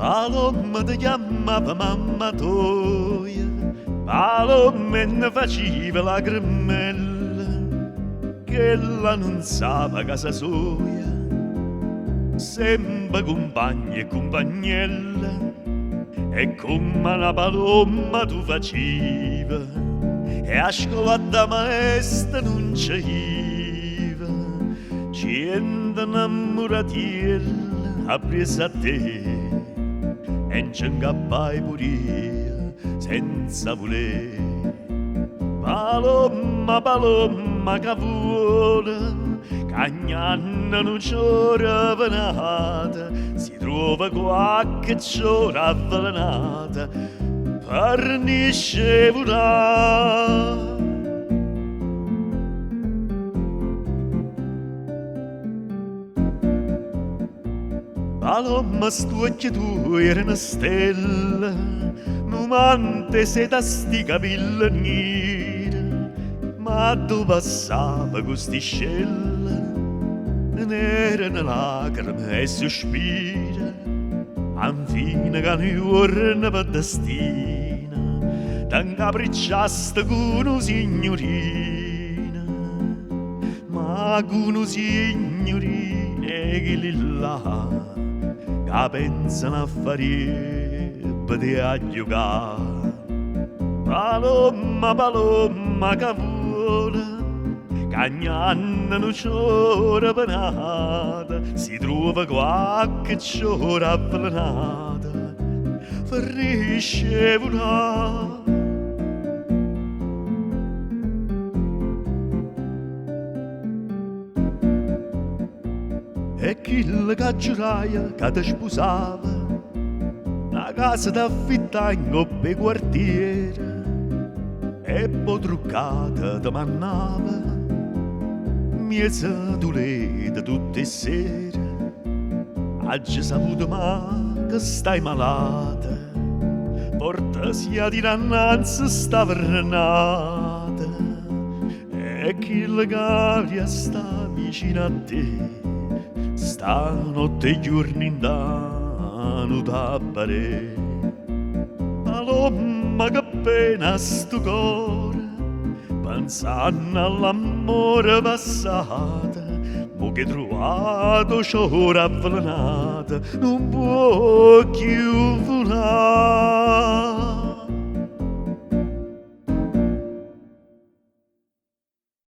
Paloma ti chiamava mamma tua, Paloma e ne faceva la grimella, che la non sapeva casa sua, sempre compagna e compagnella, e come una paloma tu faceva, e a scuola da maestra non c'era, gente innamoratiella ha preso a te, e ci ingabbai pure io senza voler. Paloma, paloma che vola, cagnanna non c'ora venata, si trova qualche c'ora avvelenata, parnisce volare. Paloma, stu occhi tuoi erano stelle, numante se da sti capelli neri, ma tu passava con sti scelle, n'erano lacrime e sospiri, infine che noi vorremmo per destina, t'incapricciaste con una signorina, ma con una signorina che lì là, che pensano a fare per te a giocare. Paloma, paloma che vola, cagnanna non c'ora penata, si trova qualche c'ora avvelenata, ferisce volare. E chi che giuraia che ti sposava, una casa d'affitto in coppe quartiere, e poi truccata ti mannava, miezza d'uleta tutte le sere, oggi saputo ma che stai malata, portasi a dire annanzi sta vernata, e chi che sta vicino a te, stanotte e giorni in danno d'appare. Paloma che pena sto cuore, pensando all'amore passato, mo che trovato c'ora avvelenata, non può più volare.